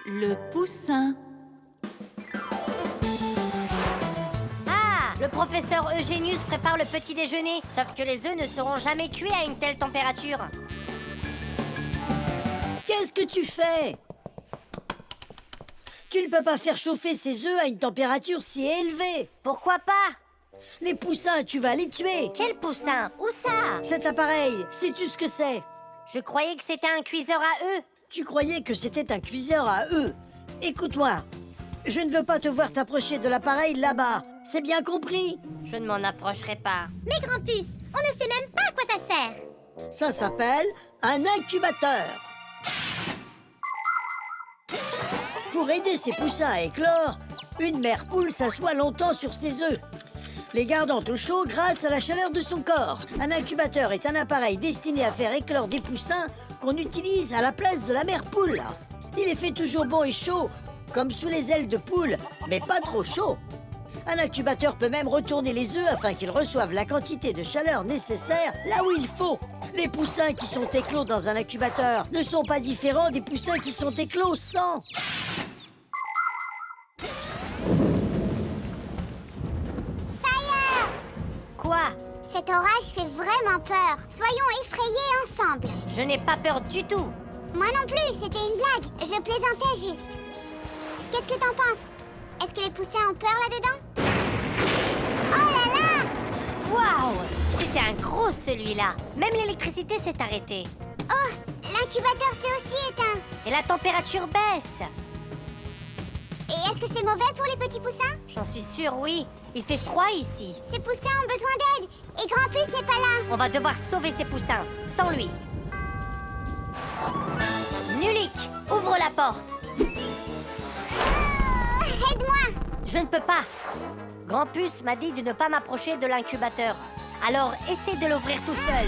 Le poussin. Ah, le professeur Eugénius prépare le petit déjeuner. Sauf que les œufs ne seront jamais cuits à une telle température. Qu'est-ce que tu fais? Tu ne peux pas faire chauffer ces œufs à une température si élevée. Pourquoi pas? Les poussins, tu vas les tuer. Quel poussin? Où ça? Cet appareil, sais-tu ce que c'est? Je croyais que c'était un cuiseur à œufs. Tu croyais que c'était un cuiseur à œufs. Écoute-moi, je ne veux pas te voir t'approcher de l'appareil là-bas. C'est bien compris? Je ne m'en approcherai pas. Mais Grand-Puce, on ne sait même pas à quoi ça sert. Ça s'appelle un incubateur. Pour aider ces poussins à éclore, une mère poule s'assoit longtemps sur ses œufs, les gardant au chaud grâce à la chaleur de son corps. Un incubateur est un appareil destiné à faire éclore des poussins qu'on utilise à la place de la mère poule. Il est fait toujours bon et chaud, comme sous les ailes de poule, mais pas trop chaud. Un incubateur peut même retourner les œufs afin qu'ils reçoivent la quantité de chaleur nécessaire là où il faut. Les poussins qui sont éclos dans un incubateur ne sont pas différents des poussins qui sont éclos sans. Quoi? Cet orage fait vraiment peur. Soyons effrayés ensemble. Je n'ai pas peur du tout. Moi non plus, c'était une blague. Je plaisantais juste. Qu'est-ce que t'en penses? Est-ce que les poussins ont peur là-dedans? Oh là là! Waouh! C'était un gros celui-là. Même l'électricité s'est arrêtée. Oh, l'incubateur s'est aussi éteint. Et la température baisse. Et est-ce que c'est mauvais pour les petits poussins? J'en suis sûre, oui. Il fait froid ici. Ces poussins ont besoin d'aide. Et Grand-Puce n'est pas là. On va devoir sauver ces poussins, sans lui. Nulik, ouvre la porte. Aide-moi. Je ne peux pas. Grand-Puce m'a dit de ne pas m'approcher de l'incubateur. Alors, essaie de l'ouvrir tout seul.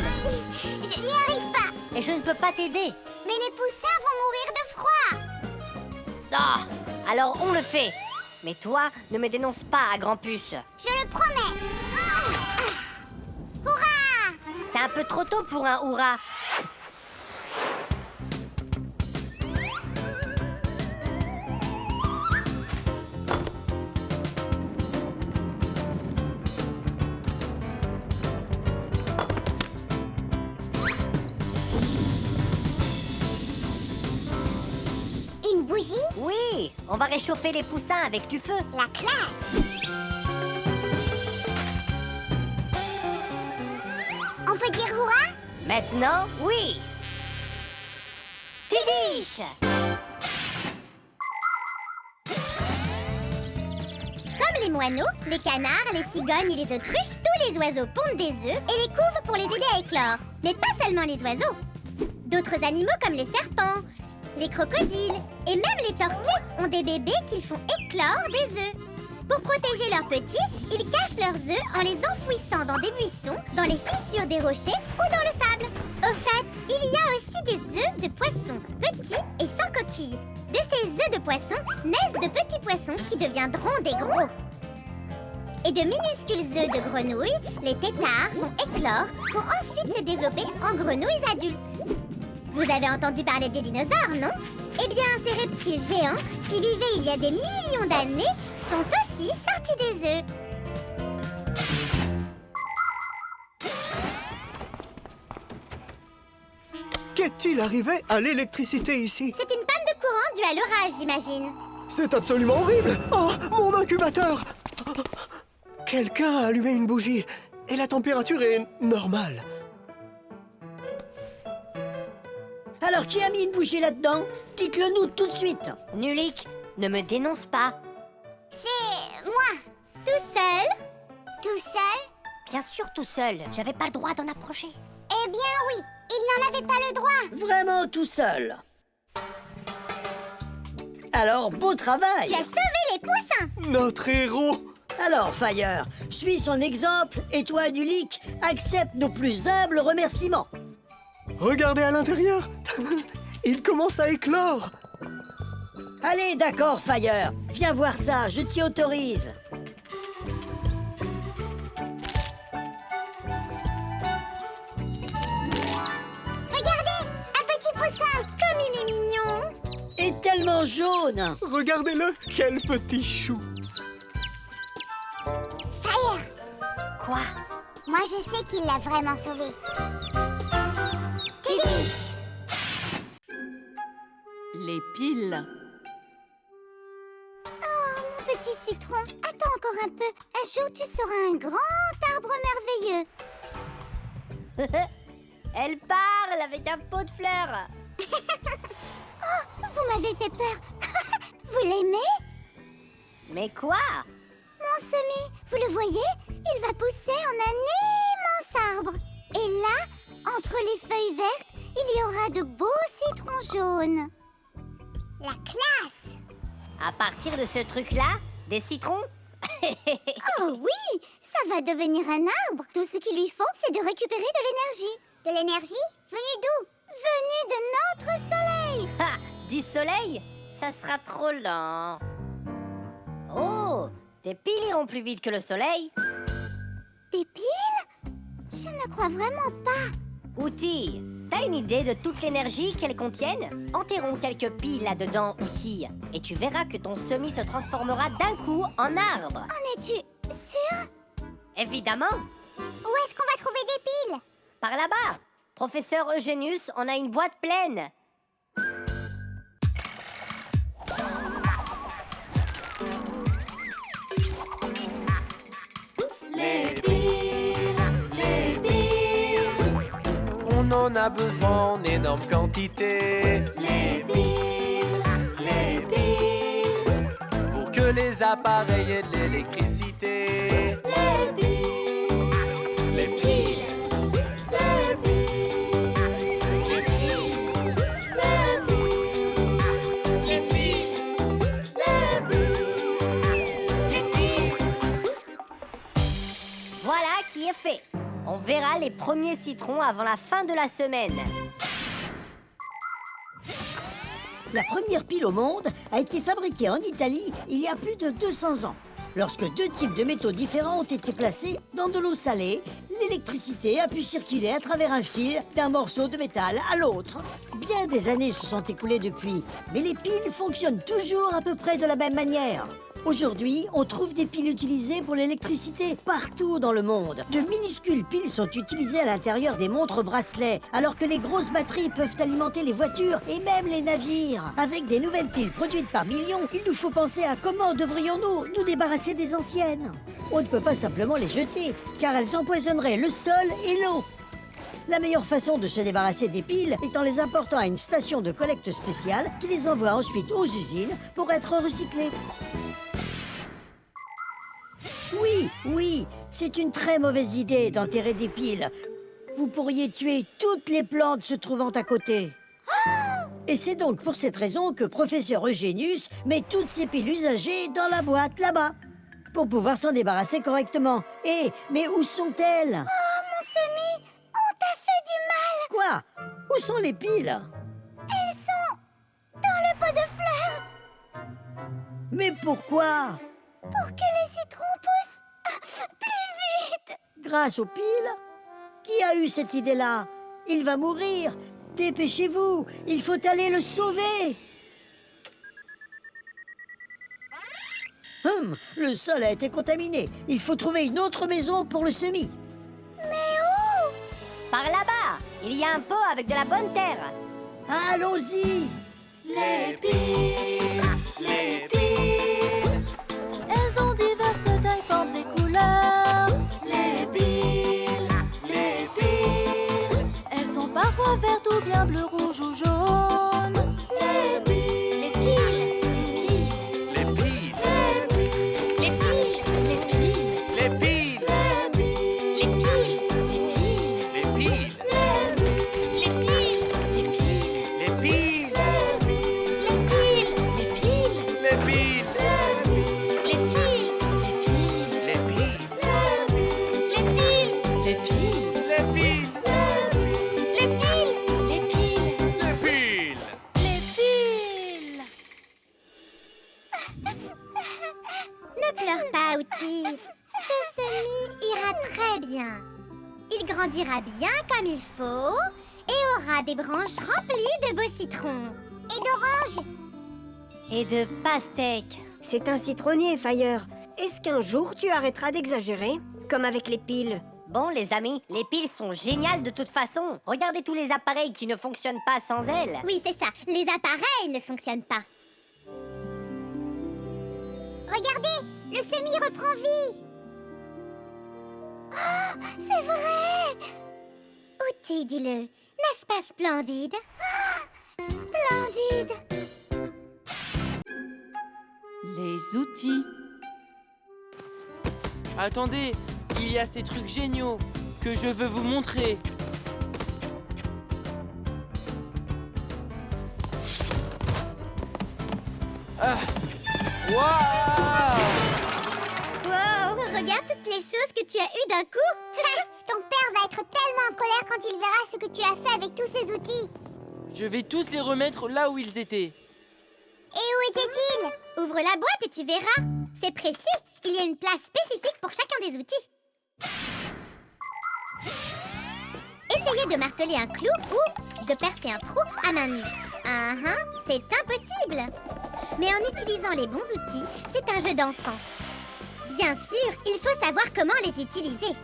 Je n'y arrive pas. Et je ne peux pas t'aider. Mais les poussins vont mourir de froid. Ah, alors on le fait. Mais toi, ne me dénonce pas à Grand-Puce. Je le promets. Hurrah! C'est un peu trop tôt pour un hurrah. Une bougie? Oui, on va réchauffer les poussins avec du feu. La classe! On peut dire hurrah? Maintenant, oui. Tidiche! Comme les moineaux, les canards, les cigognes et les autruches, tous les oiseaux pondent des œufs et les couvent pour les aider à éclore. Mais pas seulement les oiseaux. D'autres animaux comme les serpents, les crocodiles et même les tortues ont des bébés qu'ils font éclore des œufs. Pour protéger leurs petits, ils cachent leurs œufs en les enfouissant dans des buissons, dans les fissures des rochers ou dans le sable. Au fait, il y a aussi des œufs de poissons, petits et sans coquille. De ces œufs de poissons naissent de petits poissons qui deviendront des gros. Et de minuscules œufs de grenouilles, les têtards vont éclore pour ensuite se développer en grenouilles adultes. Vous avez entendu parler des dinosaures, non? Eh bien, ces reptiles géants qui vivaient il y a des millions d'années sont aussi sortis des œufs. Qu'est-il arrivé à l'électricité ici? C'est une panne de courant due à l'orage, j'imagine. C'est absolument horrible! Oh, mon incubateur! Quelqu'un a allumé une bougie et la température est normale. Alors qui a mis une bougie là-dedans? Dites-le nous tout de suite. Nulik, ne me dénonce pas. C'est moi. Tout seul? Tout seul? Bien sûr tout seul, j'avais pas le droit d'en approcher. Eh bien oui, il n'en avait pas le droit. Vraiment tout seul. Alors, beau travail. Tu as sauvé les poussins. Notre héros! Alors, Fire, suis son exemple et toi, Nulik, accepte nos plus humbles remerciements. Regardez à l'intérieur! Il commence à éclore! Allez, d'accord, Fire. Viens voir ça, je t'y autorise. Regardez, un petit poussin, comme il est mignon. Et tel tellement jaune. Regardez-le, quel petit chou. Fire! Quoi? Moi, je sais qu'il l'a vraiment sauvé. Tidish! Les piles. Oh, mon petit citron, attends encore un peu. Un jour, tu seras un grand arbre merveilleux. Elle parle avec un pot de fleurs. Vous m'avez fait peur. Vous l'aimez? Mais quoi? Mon semis, vous le voyez? Il va pousser en un immense arbre. Et là, entre les feuilles vertes, il y aura de beaux citrons jaunes. La classe! À partir de ce truc-là, des citrons? Oh oui! Ça va devenir un arbre. Tout ce qu'il lui faut, c'est de récupérer de l'énergie. De l'énergie? Venue d'où? Venue de notre soleil! Ha! Du soleil? Ça sera trop lent. Oh! Tes piles iront plus vite que le soleil. Des piles? Je ne crois vraiment pas. Outil, t'as une idée de toute l'énergie qu'elles contiennent? Enterrons quelques piles là-dedans, Outil, et tu verras que ton semis se transformera d'un coup en arbre. En es-tu sûr? Évidemment, Où est-ce qu'on va trouver des piles? par là-bas. Professeur Eugenius en a une boîte pleine. On en a besoin en énorme quantité. Pour que les appareils aient de l'électricité. Les piles. Voilà qui est fait. On verra les premiers citrons avant la fin de la semaine. La première pile au monde a été fabriquée en Italie il y a plus de 200 ans. Lorsque deux types de métaux différents ont été placés dans de l'eau salée, l'électricité a pu circuler à travers un fil d'un morceau de métal à l'autre. Bien des années se sont écoulées depuis, mais les piles fonctionnent toujours à peu près de la même manière. Aujourd'hui, on trouve des piles utilisées pour l'électricité partout dans le monde. De minuscules piles sont utilisées à l'intérieur des montres-bracelets, alors que les grosses batteries peuvent alimenter les voitures et même les navires. Avec des nouvelles piles produites par millions, il nous faut penser à comment devrions-nous nous débarrasser des anciennes. On ne peut pas simplement les jeter, car elles empoisonneraient le sol et l'eau. La meilleure façon de se débarrasser des piles est en les apportant à une station de collecte spéciale qui les envoie ensuite aux usines pour être recyclées. Oui, c'est une très mauvaise idée d'enterrer des piles. Vous pourriez tuer toutes les plantes se trouvant à côté. Et c'est donc pour cette raison que professeur Eugenius met toutes ces piles usagées dans la boîte là-bas, pour pouvoir s'en débarrasser correctement. Mais où sont-elles? Oh, mon semis, on t'a fait du mal. Quoi? Où sont les piles? Elles sont dans le pot de fleurs Mais pourquoi? pour que les citrons poussent plus vite. Grâce aux piles? Qui a eu cette idée-là? Il va mourir. Dépêchez-vous, il faut aller le sauver. Le sol a été contaminé. Il faut trouver une autre maison pour le semis. Par là-bas, il y a un pot avec de la bonne terre. Allons-y. Les piles. Elles ont diverses tailles, formes et couleurs. Les piles. Elles sont parfois vertes ou bien bleues, rouges ou jaunes. Les piles. Les piles. Les piles. Les piles. Les piles. Les piles. Les piles. Les piles. Les piles. Ne pleure pas, Outil. Ce semis ira très bien. Il grandira bien comme il faut et aura des branches remplies de beaux citrons. Et d'oranges. Et de pastèques. C'est un citronnier, Fire. Est-ce qu'un jour tu arrêteras d'exagérer? Comme avec les piles. Bon, les amis, les piles sont géniales de toute façon. Regardez tous les appareils qui ne fonctionnent pas sans elles. Oui, c'est ça. Les appareils ne fonctionnent pas. Regardez, le semis reprend vie. Oh, c'est vrai. Outil, dis-le. N'est-ce pas splendide? Ah, splendide. Les outils. Attendez, il y a ces trucs géniaux que je veux vous montrer. Ah. Waouh! Wow, regarde toutes les choses que tu as eues d'un coup. Ton père va être tellement en colère quand il verra ce que tu as fait avec tous ces outils. Je vais tous les remettre là où ils étaient. Et où étaient-ils? Ouvre la boîte et tu verras. C'est précis, il y a une place spécifique pour chacun des outils. Essayez de marteler un clou ou de percer un trou à main nue. C'est impossible. Mais en utilisant les bons outils, c'est un jeu d'enfant. Bien sûr, il faut savoir comment les utiliser.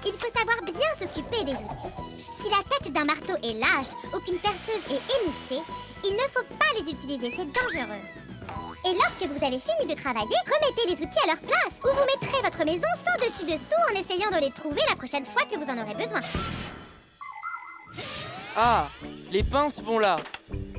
Il faut savoir bien s'occuper des outils. Si la tête d'un marteau est lâche ou qu'une perceuse est émoussée, il ne faut pas les utiliser, c'est dangereux. Et lorsque vous avez fini de travailler, remettez les outils à leur place ou vous mettrez votre maison sans dessus-dessous en essayant de les trouver la prochaine fois que vous en aurez besoin. Ah, les pinces vont là.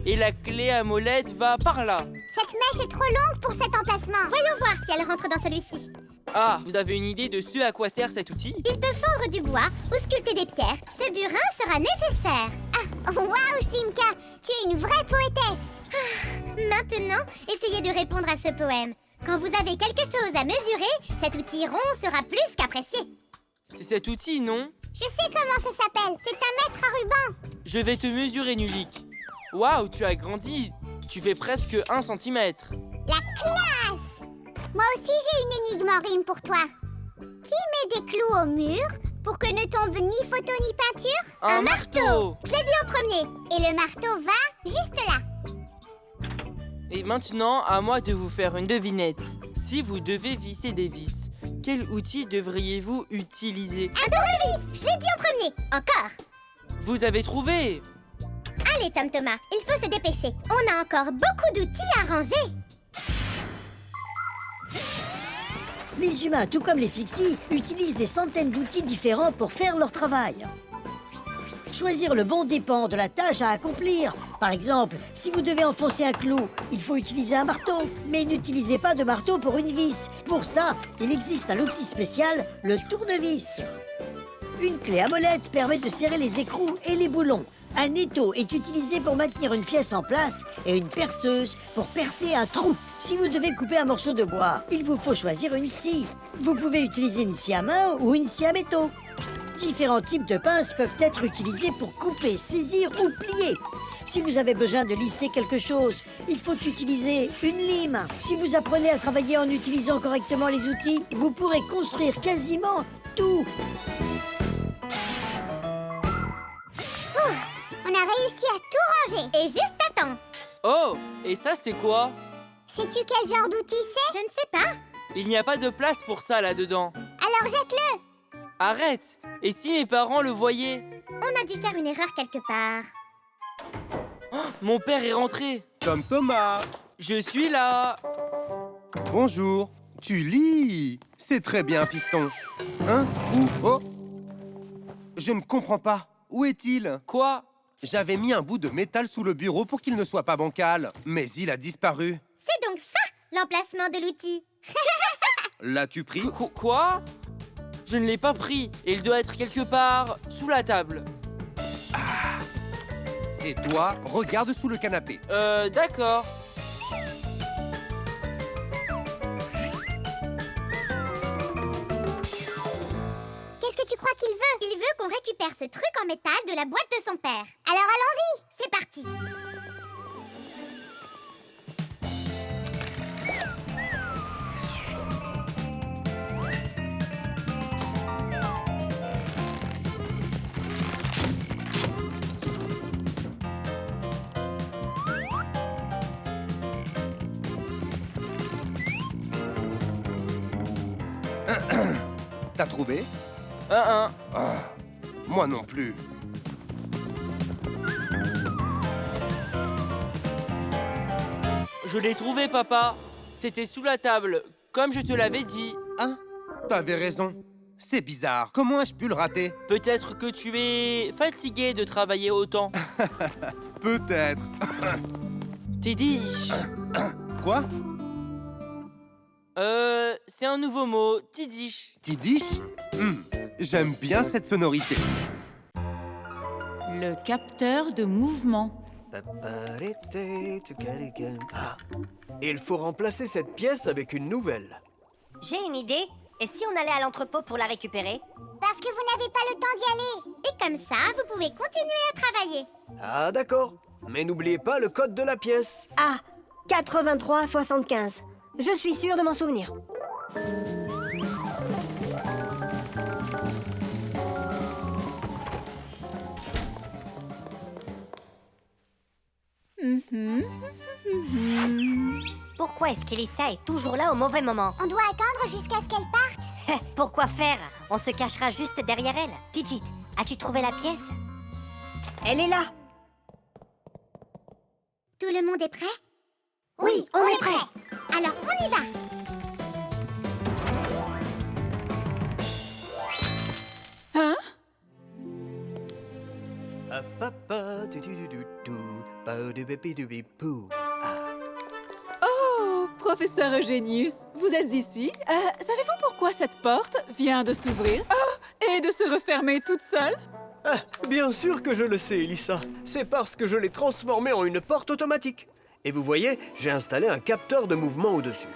Et la clé à molette va par là. Cette mèche est trop longue pour cet emplacement. Voyons voir si elle rentre dans celui-ci. Ah, vous avez une idée de ce à quoi sert cet outil? Il peut fondre du bois ou sculpter des pierres. Ce burin sera nécessaire. Ah, waouh, Simka, tu es une vraie poétesse. Maintenant, essayez de répondre à ce poème. Quand vous avez quelque chose à mesurer, cet outil rond sera plus qu'apprécié. C'est cet outil, non? Je sais comment ça s'appelle. C'est un mètre à ruban. Je vais te mesurer, Nulik. Waouh, tu as grandi. Tu fais presque 1 centimètre. La classe! Moi aussi, j'ai une énigme en rime pour toi. Qui met des clous au mur pour que ne tombe ni photo ni peinture? Un marteau! Je l'ai dit en premier. Et le marteau va juste là. Et maintenant, à moi de vous faire une devinette. Si vous devez visser des vis, quel outil devriez-vous utiliser? Un tournevis! Je l'ai dit en premier. Encore. Vous avez trouvé! Allez, Tom Thomas, il faut se dépêcher. On a encore beaucoup d'outils à ranger. Les humains, tout comme les fixies, utilisent des centaines d'outils différents pour faire leur travail. Choisir le bon dépend de la tâche à accomplir. Par exemple, si vous devez enfoncer un clou, il faut utiliser un marteau. Mais n'utilisez pas de marteau pour une vis. Pour ça, il existe un outil spécial, le tournevis. Une clé à molette permet de serrer les écrous et les boulons. Un étau est utilisé pour maintenir une pièce en place et une perceuse pour percer un trou. Si vous devez couper un morceau de bois, il vous faut choisir une scie. Vous pouvez utiliser une scie à main ou une scie à métaux. Différents types de pinces peuvent être utilisés pour couper, saisir ou plier. Si vous avez besoin de lisser quelque chose, il faut utiliser une lime. Si vous apprenez à travailler en utilisant correctement les outils, vous pourrez construire quasiment tout. On a réussi à tout ranger. Et juste à temps. Oh! Et ça, c'est quoi? Sais-tu quel genre d'outil c'est? Je ne sais pas. Il n'y a pas de place pour ça là-dedans. Alors jette-le. Arrête! Et si mes parents le voyaient? On a dû faire une erreur quelque part. Mon père est rentré. Tom Thomas. Je suis là. Bonjour. Tu lis? C'est très bien, fiston. Hein? Où? Oh! Je ne comprends pas. Où est-il? Quoi? J'avais mis un bout de métal sous le bureau pour qu'il ne soit pas bancal, mais il a disparu. C'est donc ça, l'emplacement de l'outil. L'as-tu pris? Quoi? Je ne l'ai pas pris. Et il doit être quelque part sous la table. Et toi, regarde sous le canapé. D'accord. Qu'est-ce que tu crois qu'il veut? Il veut qu'on récupère ce truc en métal de la boîte de son père. Alors allons-y, c'est parti. T'as trouvé? Moi non plus. Je l'ai trouvé, papa. C'était sous la table, comme je te l'avais dit. Ah, t'avais raison. C'est bizarre. Comment ai-je pu le rater? Peut-être que tu es fatigué de travailler autant. Peut-être. Tidiche. Quoi? C'est un nouveau mot, tidiche. Tidiche? J'aime bien cette sonorité. Le capteur de mouvement. Ah, il faut remplacer cette pièce avec une nouvelle. J'ai une idée. Et si on allait à l'entrepôt pour la récupérer? Parce que vous n'avez pas le temps d'y aller. Et comme ça, vous pouvez continuer à travailler. Ah, d'accord. Mais n'oubliez pas le code de la pièce. Ah, 8375. Je suis sûre de m'en souvenir. Pourquoi est-ce qu'Elissa est toujours là au mauvais moment? On doit attendre jusqu'à ce qu'elle parte. Pourquoi faire? On se cachera juste derrière elle. Tidjit, as-tu trouvé la pièce? Elle est là. Tout le monde est prêt? Oui, on est prêt. Alors, on y va. Hein? Oh, professeur Eugenius, vous êtes ici. Savez-vous pourquoi cette porte vient de s'ouvrir et de se refermer toute seule? Ah, bien sûr que je le sais, Elissa. C'est parce que je l'ai transformée en une porte automatique. Et vous voyez, j'ai installé un capteur de mouvement au-dessus.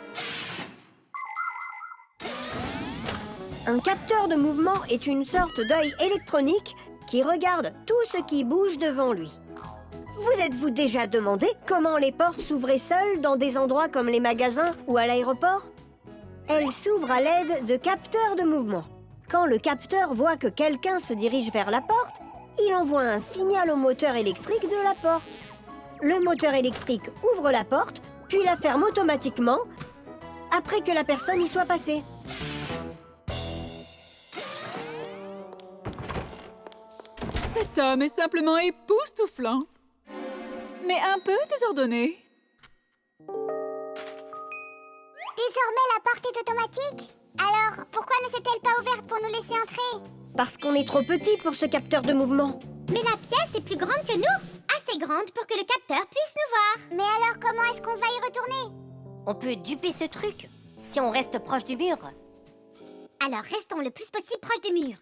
Un capteur de mouvement est une sorte d'œil électronique qui regarde tout ce qui bouge devant lui. Vous êtes-vous déjà demandé comment les portes s'ouvraient seules dans des endroits comme les magasins ou à l'aéroport? Elles s'ouvrent à l'aide de capteurs de mouvement. Quand le capteur voit que quelqu'un se dirige vers la porte, il envoie un signal au moteur électrique de la porte. Le moteur électrique ouvre la porte, puis la ferme automatiquement après que la personne y soit passée. Cet homme est simplement époustouflant. Mais un peu désordonné. Désormais, la porte est automatique. Alors, pourquoi ne s'est-elle pas ouverte pour nous laisser entrer? Parce qu'on est trop petit pour ce capteur de mouvement. Mais la pièce est plus grande que nous. Assez grande pour que le capteur puisse nous voir. Mais alors, comment est-ce qu'on va y retourner? On peut duper ce truc si on reste proche du mur. Alors, restons le plus possible proche du mur.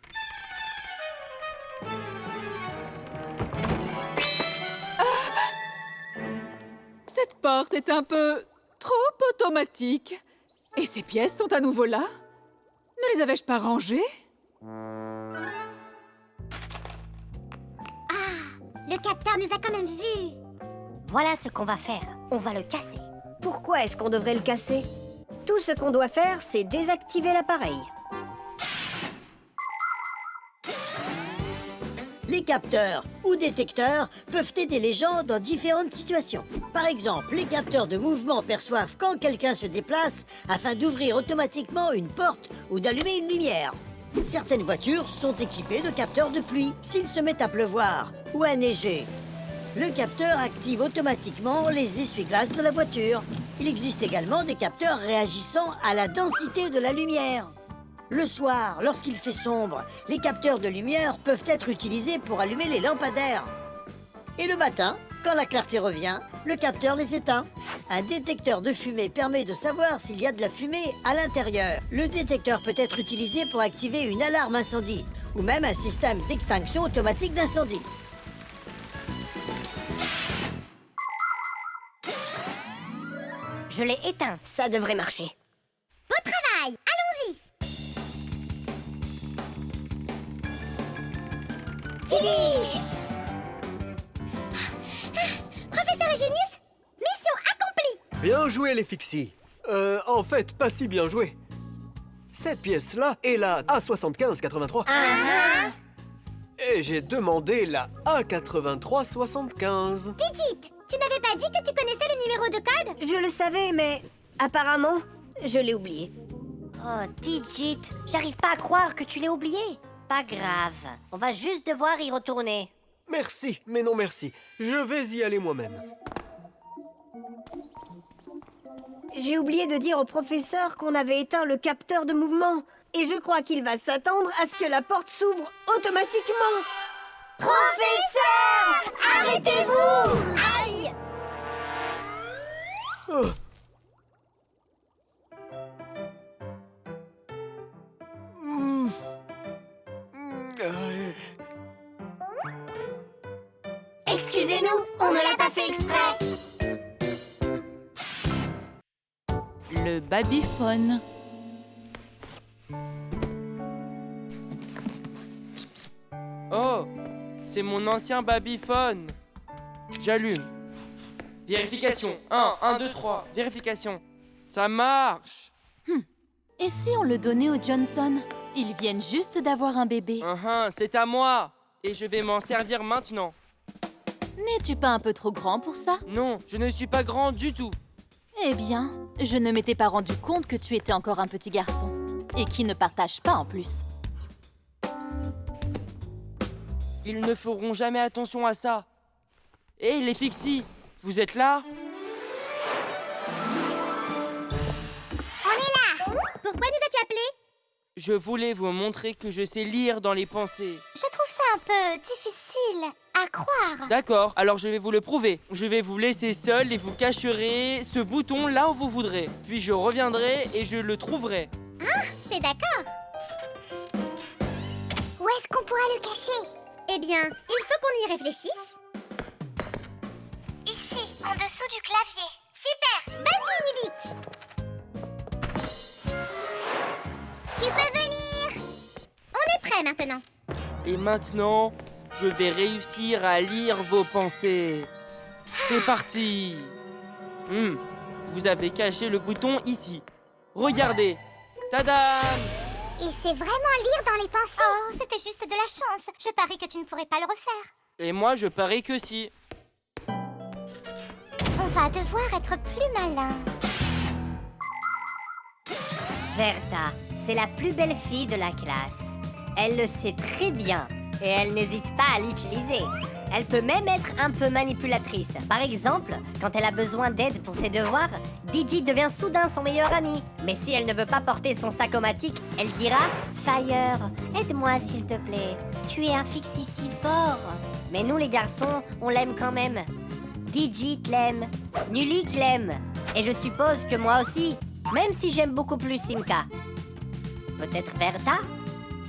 Cette porte est un peu trop automatique. Et ces pièces sont à nouveau là? Ne les avais-je pas rangées? Le capteur nous a quand même vus. Voilà ce qu'on va faire. On va le casser. Pourquoi est-ce qu'on devrait le casser? Tout ce qu'on doit faire, c'est désactiver l'appareil. Les capteurs ou détecteurs peuvent aider les gens dans différentes situations. Par exemple, les capteurs de mouvement perçoivent quand quelqu'un se déplace afin d'ouvrir automatiquement une porte ou d'allumer une lumière. Certaines voitures sont équipées de capteurs de pluie s'il se met à pleuvoir ou à neiger. Le capteur active automatiquement les essuie-glaces de la voiture. Il existe également des capteurs réagissant à la densité de la lumière. Le soir, lorsqu'il fait sombre, les capteurs de lumière peuvent être utilisés pour allumer les lampadaires. Et le matin, quand la clarté revient, le capteur les éteint. Un détecteur de fumée permet de savoir s'il y a de la fumée à l'intérieur. Le détecteur peut être utilisé pour activer une alarme incendie ou même un système d'extinction automatique d'incendie. Je l'ai éteint. Ça devrait marcher. Beau travail. Allons-y. Tidiche. Professeur Eugenius, mission accomplie. Bien joué, les Fixie. En fait, pas si bien joué. Cette pièce-là est la A7583. Et j'ai demandé la A8375. Tidjit, tu n'avais pas dit que tu connaissais le numéro de code? Je le savais, mais apparemment, je l'ai oublié. Oh, Digit, j'arrive pas à croire que tu l'aies oublié. Pas grave, on va juste devoir y retourner. Merci, mais non merci. Je vais y aller moi-même. J'ai oublié de dire au professeur qu'on avait éteint le capteur de mouvement. Et je crois qu'il va s'attendre à ce que la porte s'ouvre automatiquement. Professeur! Arrêtez-vous! Aïe! Oh. Excusez-nous, on ne l'a pas fait exprès. Le babyphone. Oh, c'est mon ancien babyphone. J'allume. Vérification. 1, 2, 3. Vérification. Ça marche. Et si on le donnait aux Johnson? Ils viennent juste d'avoir un bébé. C'est à moi. Et je vais m'en servir maintenant. N'es-tu pas un peu trop grand pour ça? Non, je ne suis pas grand du tout. Eh bien, je ne m'étais pas rendu compte que tu étais encore un petit garçon. Et qui ne partage pas en plus. Ils ne feront jamais attention à ça. Hé, les Fixies, vous êtes là? On est là. Pourquoi nous as-tu appelés? Je voulais vous montrer que je sais lire dans les pensées. Je trouve ça un peu difficile à croire. D'accord, alors je vais vous le prouver. Je vais vous laisser seul et vous cacherez ce bouton là où vous voudrez. Puis je reviendrai et je le trouverai. Ah, c'est d'accord. Où est-ce qu'on pourra le cacher? Eh bien, il faut qu'on y réfléchisse. Ici, en dessous du clavier. Super. Vas-y, Nulik. Tu peux venir. On est prêt maintenant. Et maintenant, je vais réussir à lire vos pensées. C'est parti. Vous avez caché le bouton ici. Regardez. Tadam! Il sait vraiment lire dans les pensées. Oh, c'était juste de la chance. Je parie que tu ne pourrais pas le refaire. Et moi, je parie que si. On va devoir être plus malin. Verta, c'est la plus belle fille de la classe. Elle le sait très bien et elle n'hésite pas à l'utiliser. Elle peut même être un peu manipulatrice. Par exemple, quand elle a besoin d'aide pour ses devoirs, Digit devient soudain son meilleur ami. Mais si elle ne veut pas porter son sac automatique, elle dira « Fire, aide-moi s'il te plaît. Tu es un Fixie si fort. » Mais nous les garçons, on l'aime quand même. Digit l'aime, Nulik l'aime. Et je suppose que moi aussi, même si j'aime beaucoup plus Simka. Peut-être Verta?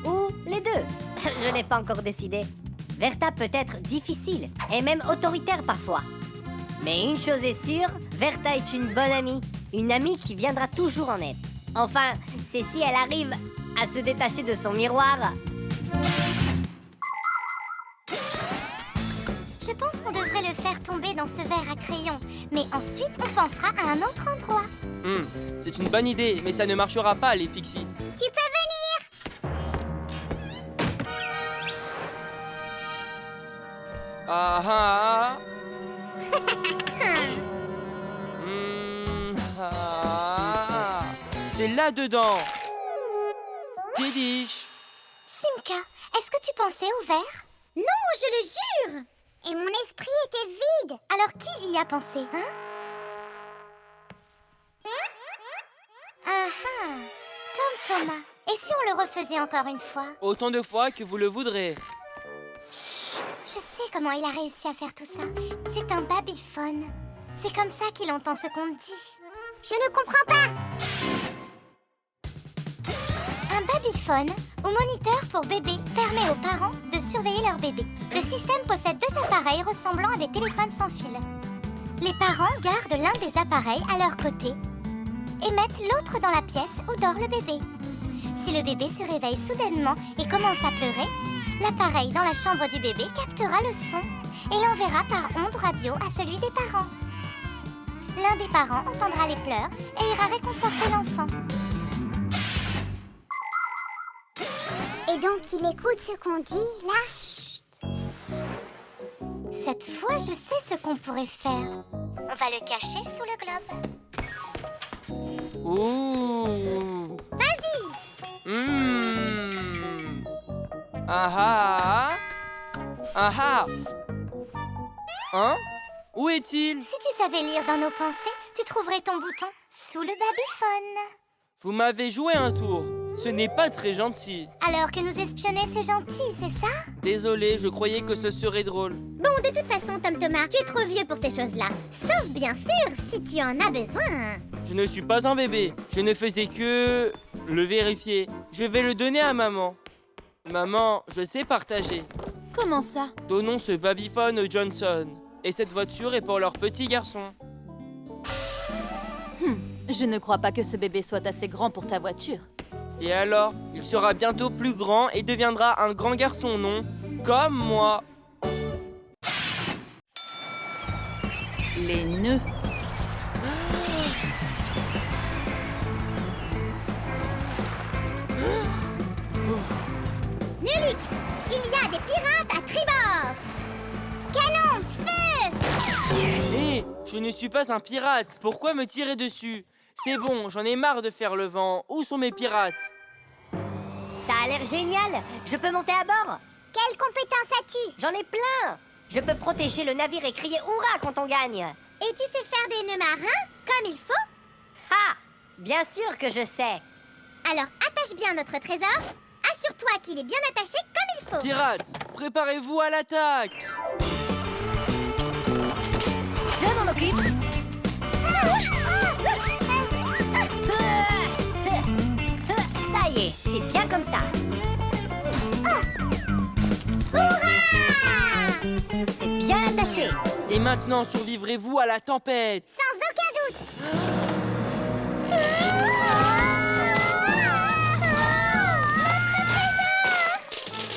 Ou les deux? Je n'ai pas encore décidé. Verta peut être difficile et même autoritaire parfois. Mais une chose est sûre, Verta est une bonne amie. Une amie qui viendra toujours en aide. Enfin, c'est si elle arrive à se détacher de son miroir. Je pense qu'on devrait le faire tomber dans ce verre à crayon. Mais ensuite, on pensera à un autre endroit. C'est une bonne idée, mais ça ne marchera pas, les Fixies. Tu peux venir. Ah ah. C'est là-dedans. Tidish. Simka, est-ce que tu pensais au verre? Non, je le jure. Et mon esprit était vide. Alors qui y a pensé, hein? Ah ah. Tom Thomas. Et si on le refaisait encore une fois? Autant de fois que vous le voudrez. Chut, je sais comment il a réussi à faire tout ça. C'est un babyphone. C'est comme ça qu'il entend ce qu'on dit. Je ne comprends pas. Un babyphone, ou moniteur pour bébé, permet aux parents de surveiller leur bébé. Le système possède deux appareils ressemblant à des téléphones sans fil. Les parents gardent l'un des appareils à leur côté et mettent l'autre dans la pièce où dort le bébé. Si le bébé se réveille soudainement et commence à pleurer, l'appareil dans la chambre du bébé captera le son et l'enverra par onde radio à celui des parents. L'un des parents entendra les pleurs et ira réconforter l'enfant. Et donc il écoute ce qu'on dit, là. Chut. Cette fois, je sais ce qu'on pourrait faire. On va le cacher sous le globe. Ouh. Vas-y, Ah ah. Ah ah. Hein? Où est-il? Si tu savais lire dans nos pensées, tu trouverais ton bouton sous le babyphone. Vous m'avez joué un tour. Ce n'est pas très gentil. Alors que nous espionner, c'est gentil, c'est ça? Désolé, je croyais que ce serait drôle. Bon, de toute façon, Tom Thomas, tu es trop vieux pour ces choses-là. Sauf, bien sûr, si tu en as besoin. Je ne suis pas un bébé. Je ne faisais que le vérifier. Je vais le donner à maman. Maman, je sais partager. Comment ça? Donnons ce babyphone aux Johnson. Et cette voiture est pour leur petit garçon. Je ne crois pas que ce bébé soit assez grand pour ta voiture. Et alors, il sera bientôt plus grand et deviendra un grand garçon, non? Comme moi. Les nœuds. Nulik, il y a des pirates à tribord. Canon, feu! Hé, je ne suis pas un pirate. Pourquoi me tirer dessus? C'est bon, j'en ai marre de faire le vent. Où sont mes pirates? Ça a l'air génial. Je peux monter à bord? Quelles compétences as-tu? J'en ai plein. Je peux protéger le navire et crier « Hurrah » quand on gagne. Et tu sais faire des nœuds marins comme il faut? Ah! Bien sûr que je sais. Alors attache bien notre trésor. Assure-toi qu'il est bien attaché comme il faut. Pirates, préparez-vous à l'attaque. Je m'en occupe. Ça y est, c'est bien comme ça. C'est bien attaché. Et maintenant, survivrez-vous à la tempête? Sans aucun doute.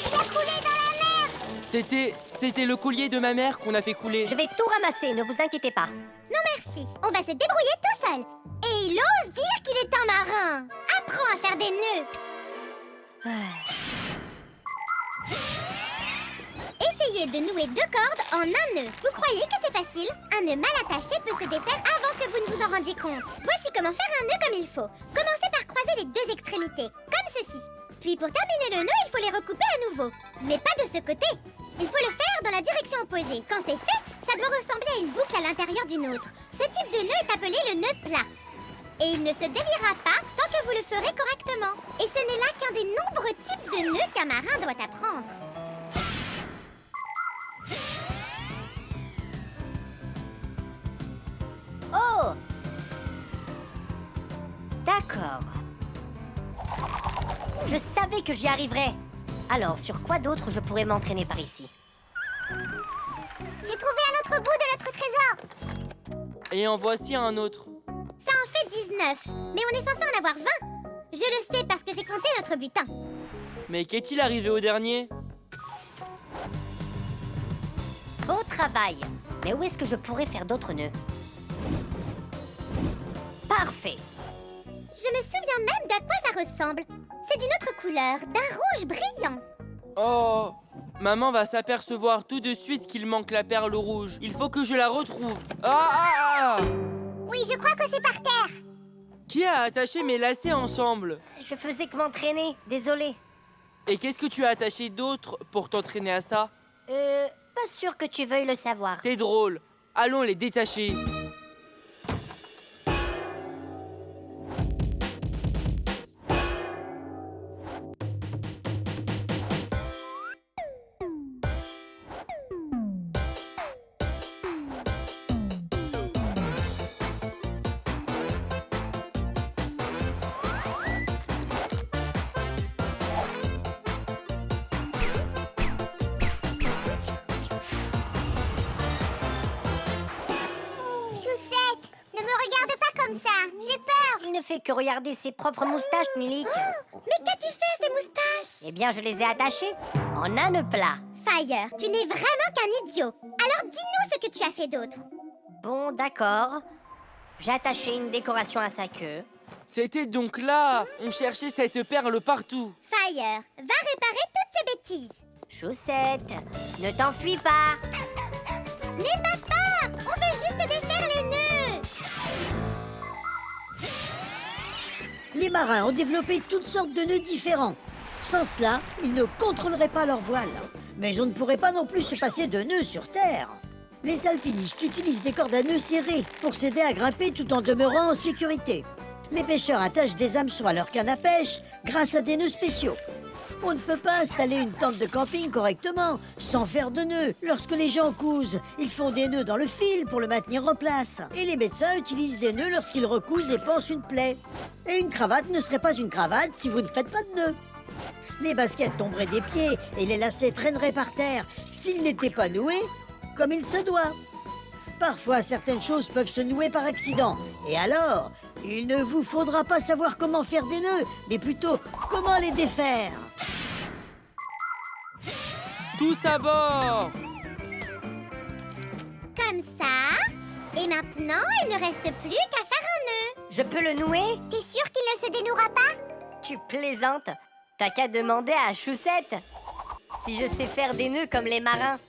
Il a coulé dans la mer. C'était le collier de ma mère qu'on a fait couler. Je vais tout ramasser, ne vous inquiétez pas. Non merci, on va se débrouiller tout seul. Et il ose dire qu'il est un marin. Apprends à faire des nœuds. Essayez de nouer 2 cordes en un nœud. Vous croyez que c'est facile? Un nœud mal attaché peut se défaire avant que vous ne vous en rendiez compte. Voici comment faire un nœud comme il faut. Commencez par croiser les 2 extrémités, comme ceci. Puis pour terminer le nœud, il faut les recouper à nouveau. Mais pas de ce côté. Il faut le faire dans la direction opposée. Quand c'est fait, ça doit ressembler à une boucle à l'intérieur d'une autre. Ce type de nœud est appelé le nœud plat. Et il ne se déliera pas tant que vous le ferez correctement. Et ce n'est là qu'un des nombreux types de nœuds qu'un marin doit apprendre. Oh! D'accord. Je savais que j'y arriverais. Alors, sur quoi d'autre je pourrais m'entraîner par ici? J'ai trouvé un autre bout de notre trésor. Et en voici un autre. Ça en fait 19, mais on est censé en avoir 20. Je le sais parce que j'ai compté notre butin. Mais qu'est-il arrivé au dernier? Beau travail. Mais où est-ce que je pourrais faire d'autres nœuds? Parfait. Je me souviens même d'à quoi ça ressemble. C'est d'une autre couleur, d'un rouge brillant. Oh! Maman va s'apercevoir tout de suite qu'il manque la perle rouge. Il faut que je la retrouve. Ah, ah, ah! Oui, je crois que c'est par terre. Qui a attaché mes lacets ensemble? Je faisais que m'entraîner, désolé. Et qu'est-ce que tu as attaché d'autre pour t'entraîner à ça? Pas sûr que tu veuilles le savoir. T'es drôle. Allons les détacher. Choussette, ne me regarde pas comme ça. J'ai peur. Il ne fait que regarder ses propres moustaches, Milik. Oh, mais qu'as-tu fait, ces moustaches? Eh bien, je les ai attachées en un nœud plat. Fire, tu n'es vraiment qu'un idiot. Alors dis-nous ce que tu as fait d'autre. Bon, d'accord. J'ai attaché une décoration à sa queue. C'était donc là. On cherchait cette perle partout. Fire, va réparer toutes ces bêtises. Choussette, ne t'enfuis pas. N'aie pas peur, on veut juste défaire les nœuds. Les marins ont développé toutes sortes de nœuds différents. Sans cela, ils ne contrôleraient pas leur voile. Mais on ne pourrait pas non plus se passer de nœuds sur Terre. Les alpinistes utilisent des cordes à nœuds serrées pour s'aider à grimper tout en demeurant en sécurité. Les pêcheurs attachent des hameçons à leur canne à pêche grâce à des nœuds spéciaux. On ne peut pas installer une tente de camping correctement sans faire de nœuds. Lorsque les gens cousent, ils font des nœuds dans le fil pour le maintenir en place. Et les médecins utilisent des nœuds lorsqu'ils recousent et pansent une plaie. Et une cravate ne serait pas une cravate si vous ne faites pas de nœuds. Les baskets tomberaient des pieds et les lacets traîneraient par terre s'ils n'étaient pas noués comme il se doit. Parfois, certaines choses peuvent se nouer par accident. Et alors, il ne vous faudra pas savoir comment faire des nœuds, mais plutôt comment les défaire. Tous à bord! Comme ça. Et maintenant, il ne reste plus qu'à faire un nœud. Je peux le nouer? T'es sûr qu'il ne se dénouera pas? Tu plaisantes? T'as qu'à demander à Choussette si je sais faire des nœuds comme les marins.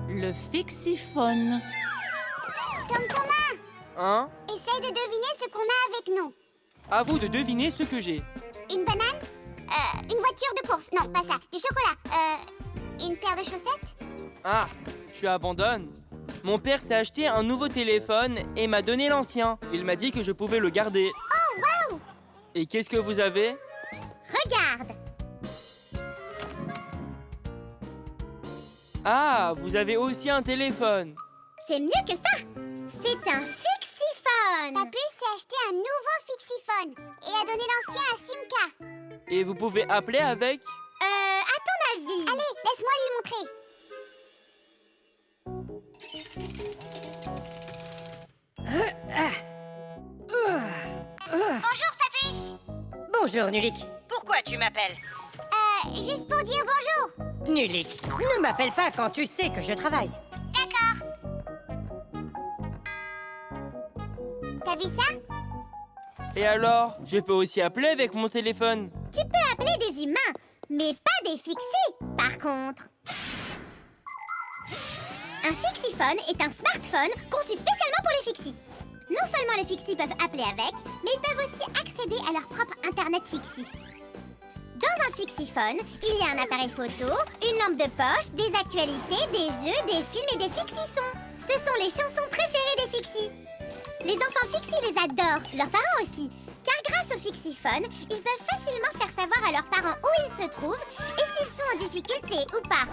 Le fixiphone. Tom Thomas, Hein? essaye de deviner ce qu'on a avec nous. À vous de deviner ce que j'ai. Une banane? Une voiture de course? Non, pas ça. Du chocolat? Une paire de chaussettes? Ah, tu abandonnes. Mon père s'est acheté un nouveau téléphone et m'a donné l'ancien. Il m'a dit que je pouvais le garder. Oh, waouh! Et qu'est-ce que vous avez? Regarde! Ah, vous avez aussi un téléphone. C'est mieux que ça! C'est un fixiphone! Papus s'est acheté un nouveau fixiphone et a donné l'ancien à Simka. Et vous pouvez appeler avec? À ton avis? Allez, laisse-moi lui montrer. Bonjour, Papus! Bonjour, Nulik. Pourquoi tu m'appelles? Juste pour dire bonjour. Nulik, ne m'appelle pas quand tu sais que je travaille. D'accord. T'as vu ça? Et alors? Je peux aussi appeler avec mon téléphone. Tu peux appeler des humains, mais pas des fixies, par contre. Un fixiphone est un smartphone conçu spécialement pour les fixies. Non seulement les fixies peuvent appeler avec, mais ils peuvent aussi accéder à leur propre internet fixie. Dans un fixiphone, il y a un appareil photo, une lampe de poche, des actualités, des jeux, des films et des fixissons. Ce sont les chansons préférées des fixies. Les enfants fixies les adorent, leurs parents aussi. Car grâce au fixiphone, ils peuvent facilement faire savoir à leurs parents où ils se trouvent et s'ils sont en difficulté ou pas.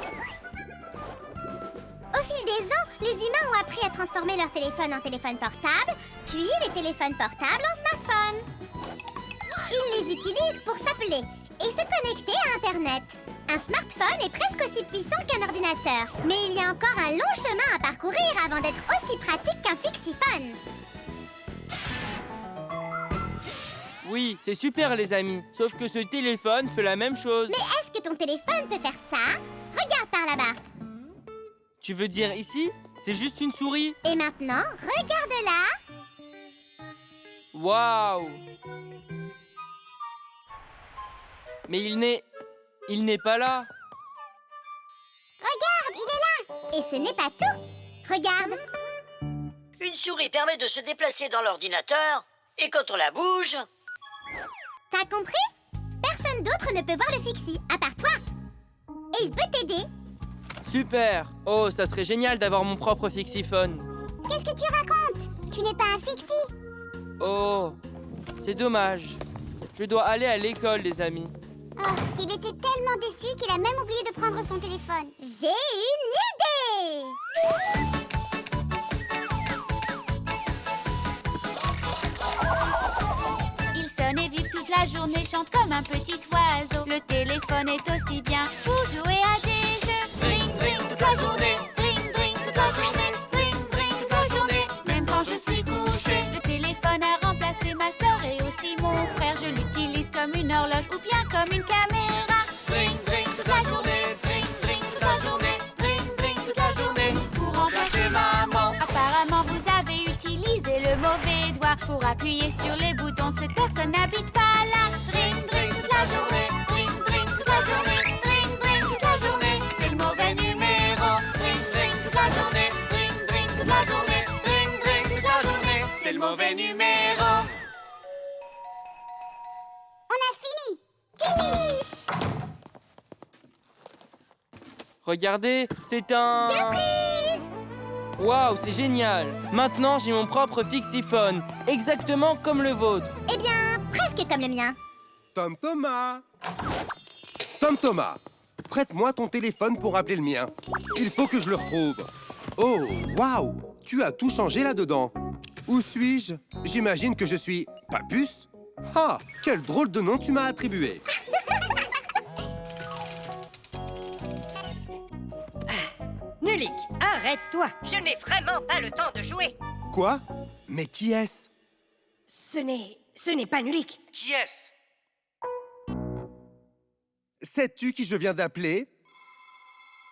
Au fil des ans, les humains ont appris à transformer leur téléphone en téléphone portable, puis les téléphones portables en smartphones. Ils les utilisent pour s'appeler et se connecter à Internet. Un smartphone est presque aussi puissant qu'un ordinateur, mais il y a encore un long chemin à parcourir avant d'être aussi pratique qu'un fixiphone. Oui, c'est super les amis. Sauf que ce téléphone fait la même chose. Mais est-ce que ton téléphone peut faire ça? Regarde par là-bas. Tu veux dire ici? C'est juste une souris. Et maintenant, regarde-la. Waouh! Mais il n'est pas là. Regarde, il est là. Et ce n'est pas tout. Regarde. Une souris permet de se déplacer dans l'ordinateur et quand on la bouge... T'as compris? Personne d'autre ne peut voir le fixie, à part toi. Et il peut t'aider. Super! Oh, ça serait génial d'avoir mon propre fixiphone. Qu'est-ce que tu racontes? Tu n'es pas un fixie. Oh, c'est dommage. Je dois aller à l'école, les amis. Oh, il était tellement déçu qu'il a même oublié de prendre son téléphone. J'ai une idée! Il sonne et vibre toute la journée, chante comme un petit oiseau. Le téléphone est aussi bien pour jouer à des jeux. Ring, ring toute la journée, ring, ring toute la journée, ring, ring toute la journée. Même quand je suis couché, le téléphone a remplacé ma sœur et aussi mon frère. Je l'utilise comme une horloge ou bien comme une caméra. Ring, ring toute la journée, ring, ring toute la journée, ring, ring toute la journée. Pour remplacer maman. Apparemment vous avez utilisé le mauvais doigt pour appuyer sur les boutons. Cette personne n'habite pas là. Ring, ring toute la journée, ring, ring toute la journée, ring, ring toute la journée. C'est le mauvais numéro. Ring, ring toute la journée, ring, ring toute la journée, ring, ring toute la journée. C'est le mauvais numéro. On a fini Regardez, c'est un... Surprise! Waouh, c'est génial! Maintenant, j'ai mon propre fixiphone, exactement comme le vôtre. Eh bien, presque comme le mien. Tom Thomas! Tom Thomas, prête-moi ton téléphone pour appeler le mien. Il faut que je le retrouve. Oh, waouh! Tu as tout changé là-dedans. Où suis-je? J'imagine que je suis Papus? Ah, quel drôle de nom tu m'as attribué. Nulik, arrête-toi. Je n'ai vraiment pas le temps de jouer. Quoi? Mais qui est-ce? Ce n'est pas Nulik. Qui est-ce? Sais-tu qui je viens d'appeler?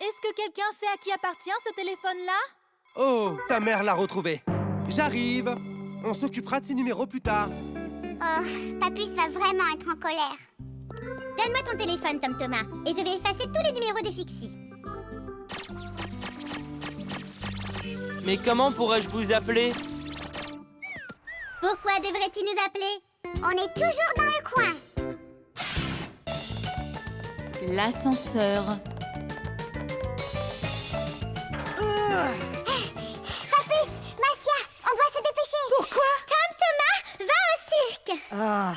Est-ce que quelqu'un sait à qui appartient ce téléphone-là? Oh, ta mère l'a retrouvé. J'arrive. On s'occupera de ces numéros plus tard. Oh, Papus va vraiment être en colère. Donne-moi ton téléphone, Tom Thomas, et je vais effacer tous les numéros de Fixie. Mais comment pourrais-je vous appeler? Pourquoi devrais-tu nous appeler? On est toujours dans le coin. L'ascenseur. Papus, Massia, on doit se dépêcher. Pourquoi? Tom Thomas va au cirque. Ah.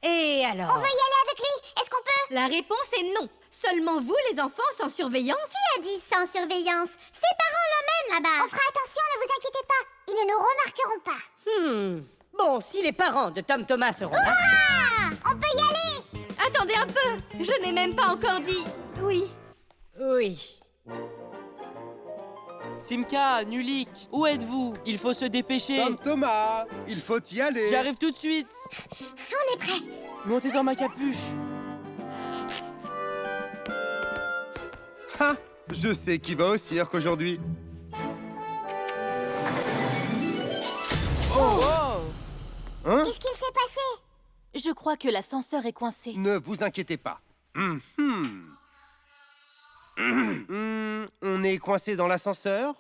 Et alors? On veut y aller avec lui. Est-ce qu'on peut? La réponse est non. Seulement vous, les enfants, sans surveillance. Qui a dit sans surveillance? Ses parents l'emmènent là-bas. On fera attention, ne vous inquiétez pas. Ils ne nous remarqueront pas. Bon, si les parents de Tom Thomas seront là... Ah! On peut y aller. Attendez un peu. Je n'ai même pas encore dit oui. Oui. Simka, Nulik, où êtes-vous? Il faut se dépêcher. Tom Thomas, il faut y aller. J'arrive tout de suite. On est prêt. Montez dans ma capuche. Ha! Je sais qui va au cirque aujourd'hui. Oh! Hein? Qu'est-ce qu'il s'est passé? Je crois que l'ascenseur est coincé. Ne vous inquiétez pas. On est coincé dans l'ascenseur?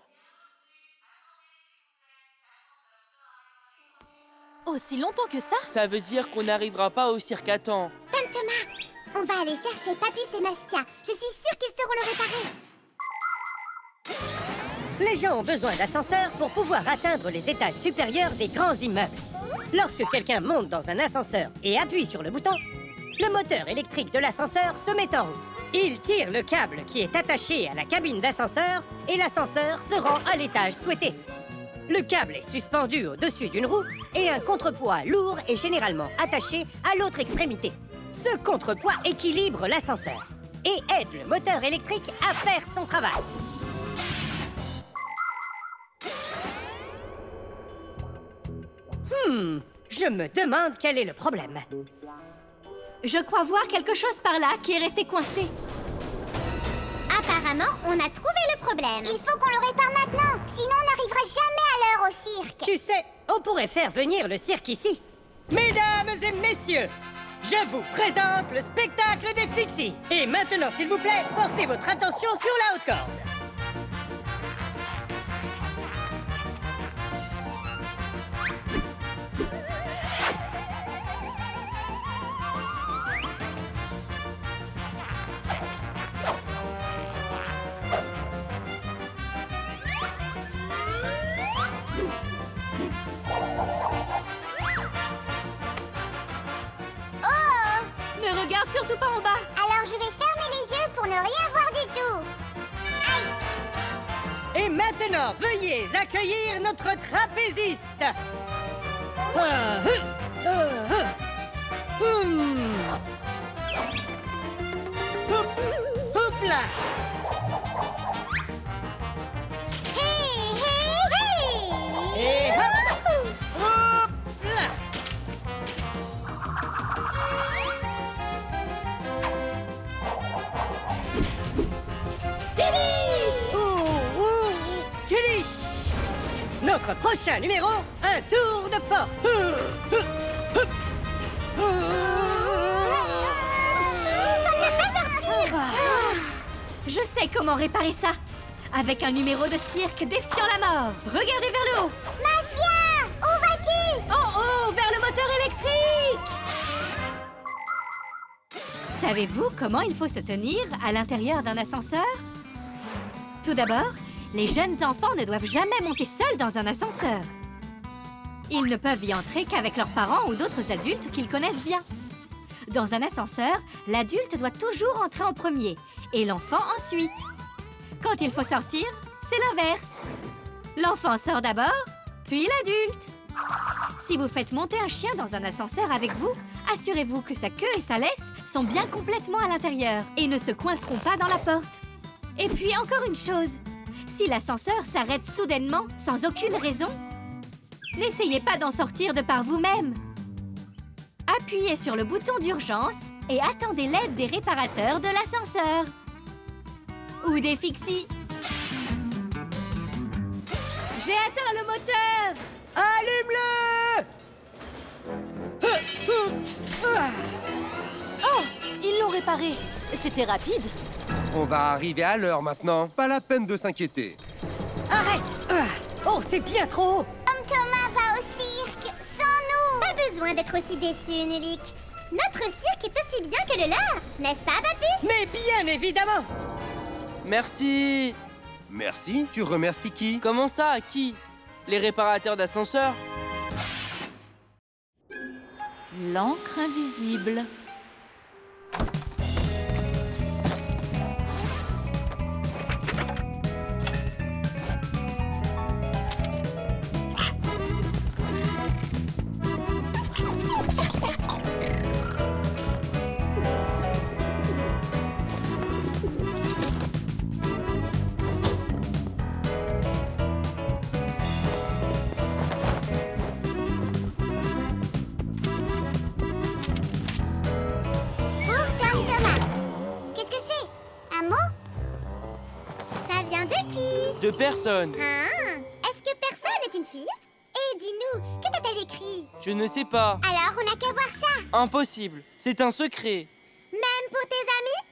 Aussi longtemps que ça? Ça veut dire qu'on n'arrivera pas au cirque à temps. Tom Thomas, on va aller chercher Papus et Massia. Je suis sûre qu'ils sauront le réparer. Les gens ont besoin d'ascenseurs pour pouvoir atteindre les étages supérieurs des grands immeubles. Lorsque quelqu'un monte dans un ascenseur et appuie sur le bouton, le moteur électrique de l'ascenseur se met en route. Il tire le câble qui est attaché à la cabine d'ascenseur et l'ascenseur se rend à l'étage souhaité. Le câble est suspendu au-dessus d'une roue et un contrepoids lourd est généralement attaché à l'autre extrémité. Ce contrepoids équilibre l'ascenseur et aide le moteur électrique à faire son travail. Je me demande quel est le problème. Je crois voir quelque chose par là qui est resté coincé. Apparemment, on a trouvé le problème. Il faut qu'on le répare maintenant. Sinon, on n'arrivera jamais à l'heure au cirque. Tu sais, on pourrait faire venir le cirque ici. Mesdames et messieurs, je vous présente le spectacle des Fixies. Et maintenant, s'il vous plaît, portez votre attention sur la haute corde. Ne regarde surtout pas en bas. Alors, je vais fermer les yeux pour ne rien voir du tout. Aïe! Et maintenant, veuillez accueillir notre trapéziste. Hop là. Hey, hey, hey! Et hop, hop là. Tilich. Notre prochain numéro, un tour de force. Je sais comment réparer ça. Avec un numéro de cirque défiant la mort. Regardez vers le haut. Massia, où vas-tu? En haut, vers le moteur électrique. Savez-vous comment il faut se tenir à l'intérieur d'un ascenseur? Tout d'abord, les jeunes enfants ne doivent jamais monter seuls dans un ascenseur. Ils ne peuvent y entrer qu'avec leurs parents ou d'autres adultes qu'ils connaissent bien. Dans un ascenseur, l'adulte doit toujours entrer en premier et l'enfant ensuite. Quand il faut sortir, c'est l'inverse. L'enfant sort d'abord, puis l'adulte. Si vous faites monter un chien dans un ascenseur avec vous, assurez-vous que sa queue et sa laisse sont bien complètement à l'intérieur et ne se coinceront pas dans la porte. Et puis encore une chose, si l'ascenseur s'arrête soudainement, sans aucune raison, n'essayez pas d'en sortir de par vous-même. Appuyez sur le bouton d'urgence et attendez l'aide des réparateurs de l'ascenseur. Ou des fixies. J'ai atteint le moteur! Allume-le! Oh, ils l'ont réparé. C'était rapide. On va arriver à l'heure maintenant. Pas la peine de s'inquiéter. Arrête! Oh, c'est bien trop haut! Tom Thomas va au cirque, sans nous. Pas besoin d'être aussi déçu, Nulik. Notre cirque est aussi bien que le leur, n'est-ce pas, Papus? Mais bien évidemment! Merci. Merci. Tu remercies qui? Comment ça, qui? Les réparateurs d'ascenseurs? L'encre invisible. De personne. Ah, est-ce que personne est une fille? Et dis-nous, que t'a-t-elle écrit? Je ne sais pas. Alors, on n'a qu'à voir ça. Impossible. C'est un secret. Même pour tes amis?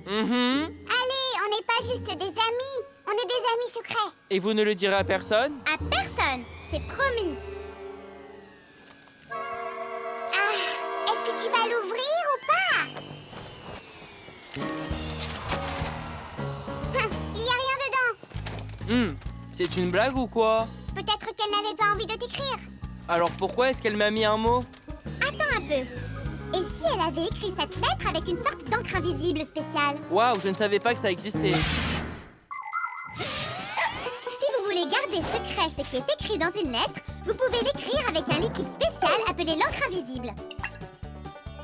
Allez, on n'est pas juste des amis. On est des amis secrets. Et vous ne le direz à personne? À personne. C'est promis. Ah, est-ce que tu vas l'ouvrir ou pas? Il n'y a rien dedans. C'est une blague ou quoi? Peut-être qu'elle n'avait pas envie de t'écrire. Alors pourquoi est-ce qu'elle m'a mis un mot? Attends un peu. Et si elle avait écrit cette lettre avec une sorte d'encre invisible spéciale? Waouh, je ne savais pas que ça existait. Si vous voulez garder secret ce qui est écrit dans une lettre, vous pouvez l'écrire avec un liquide spécial appelé l'encre invisible.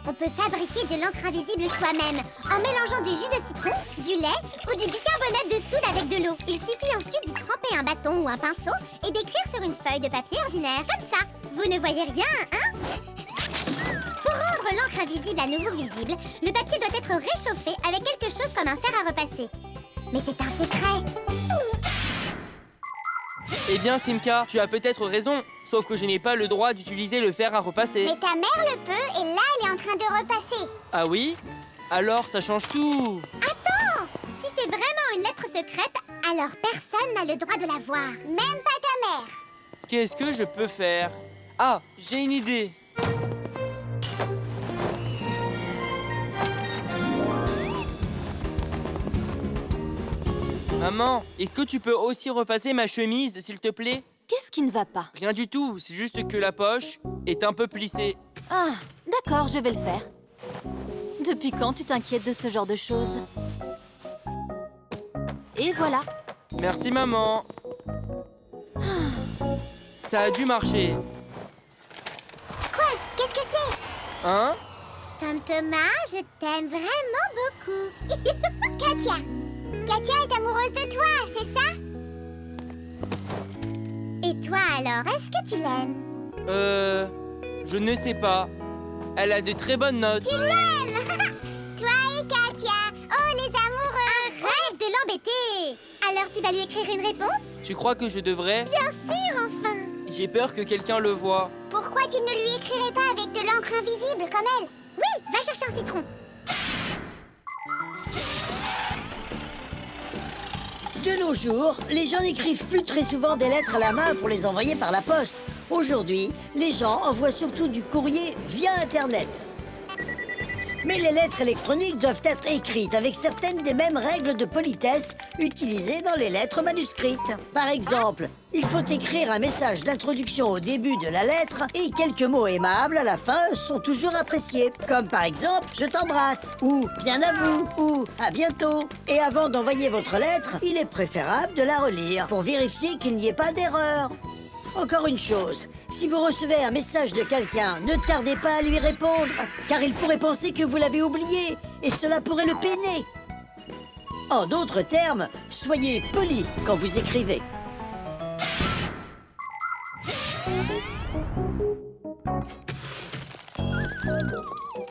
On peut fabriquer de l'encre invisible soi-même en mélangeant du jus de citron, du lait ou du bicarbonate de soude avec de l'eau. Il suffit ensuite d'y tremper un bâton ou un pinceau et d'écrire sur une feuille de papier ordinaire, comme ça. Vous ne voyez rien, hein? Pour rendre l'encre invisible à nouveau visible, le papier doit être réchauffé avec quelque chose comme un fer à repasser. Mais c'est un secret. Eh bien, Simka, tu as peut-être raison. Sauf que je n'ai pas le droit d'utiliser le fer à repasser. Mais ta mère le peut et là, elle est en train de repasser. Ah oui? Alors, ça change tout. Attends! Si c'est vraiment une lettre secrète, alors personne n'a le droit de la voir. Même pas ta mère. Qu'est-ce que je peux faire? Ah, j'ai une idée. Maman, est-ce que tu peux aussi repasser ma chemise, s'il te plaît? Qu'est-ce qui ne va pas? Rien du tout, c'est juste que la poche est un peu plissée. Ah, d'accord, je vais le faire. Depuis quand tu t'inquiètes de ce genre de choses? Et voilà. Merci, maman. Ça a dû marcher. Quoi? Qu'est-ce que c'est? Hein? Tom Thomas, je t'aime vraiment beaucoup. Katia! Katia est amoureuse de toi, c'est ça? Et toi alors, est-ce que tu l'aimes? Je ne sais pas. Elle a de très bonnes notes. Tu l'aimes! Toi et Katia! Oh, les amoureux! Arrête de l'embêter! Alors tu vas lui écrire une réponse? Tu crois que je devrais? Bien sûr, enfin! J'ai peur que quelqu'un le voie. Pourquoi tu ne lui écrirais pas avec de l'encre invisible comme elle? Oui, va chercher un citron. De nos jours, les gens n'écrivent plus très souvent des lettres à la main pour les envoyer par la poste. Aujourd'hui, les gens envoient surtout du courrier via Internet. Mais les lettres électroniques doivent être écrites avec certaines des mêmes règles de politesse utilisées dans les lettres manuscrites. Par exemple, il faut écrire un message d'introduction au début de la lettre et quelques mots aimables à la fin sont toujours appréciés. Comme par exemple, je t'embrasse, ou bien à vous, ou à bientôt. Et avant d'envoyer votre lettre, il est préférable de la relire pour vérifier qu'il n'y ait pas d'erreur. Encore une chose, si vous recevez un message de quelqu'un, ne tardez pas à lui répondre, car il pourrait penser que vous l'avez oublié, et cela pourrait le peiner. En d'autres termes, soyez poli quand vous écrivez.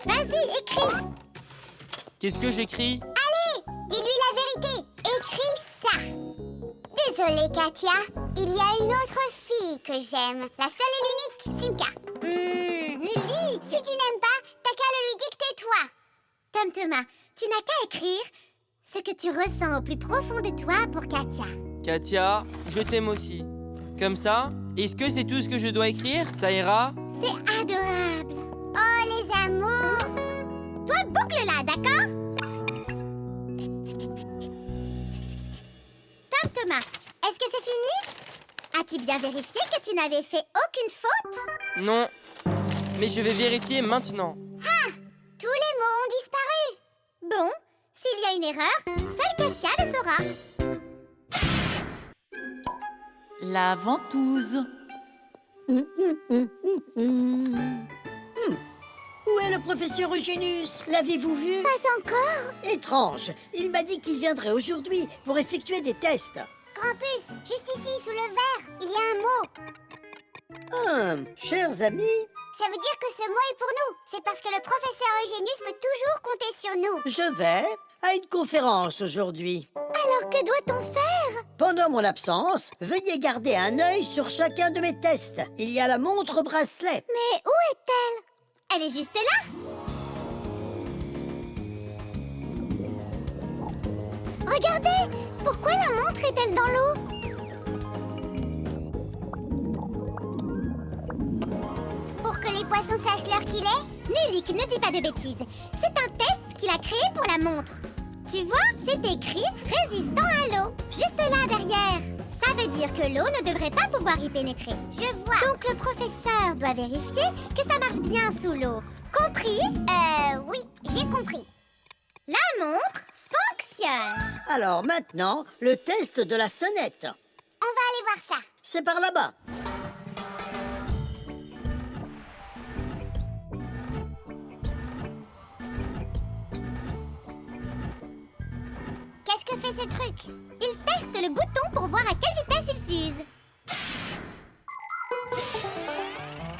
Vas-y, écris. Qu'est-ce que j'écris? Allez, dis-lui la vérité. Écris ça. Désolée, Katia. Il y a une autre fille que j'aime. La seule et l'unique, Simka. Lily, si tu n'aimes pas, t'as qu'à le lui dicter, toi. Tom Thomas, tu n'as qu'à écrire ce que tu ressens au plus profond de toi pour Katia. Katia, je t'aime aussi. Comme ça? Est-ce que c'est tout ce que je dois écrire? Ça ira? C'est adorable. Oh, les amours. Toi, boucle-la, d'accord? Tom Thomas, est-ce que c'est fini? As-tu bien vérifié que tu n'avais fait aucune faute? Non, mais je vais vérifier maintenant. Ah! Tous les mots ont disparu. Bon, s'il y a une erreur, seule Katia le saura. La ventouse. Où est le professeur Eugénus? L'avez-vous vu? Pas encore. Étrange. Il m'a dit qu'il viendrait aujourd'hui pour effectuer des tests. Grampus, juste ici, sous le verre, il y a un mot. Chers amis, Ça veut dire que ce mot est pour nous. C'est parce que le professeur Eugénus peut toujours compter sur nous. je vais à une conférence aujourd'hui. Alors que doit-on faire? Pendant mon absence, veuillez garder un œil sur chacun de mes tests. Il y a la montre bracelet. Mais où est-elle? Elle est juste là. Regardez! Pourquoi la montre est-elle dans l'eau? Pour que les poissons sachent l'heure qu'il est, Nulik ne dit pas de bêtises. C'est un test qu'il a créé pour la montre. Tu vois, c'est écrit « résistant à l'eau », juste là derrière. Ça veut dire que l'eau ne devrait pas pouvoir y pénétrer. Je vois. Donc le professeur doit vérifier que ça marche bien sous l'eau. Compris? Oui, j'ai compris. La montre fonctionne. Alors maintenant, le test de la sonnette. On va aller voir ça. C'est par là-bas. Qu'est-ce que fait ce truc? Il teste le bouton pour voir à quelle vitesse il s'use.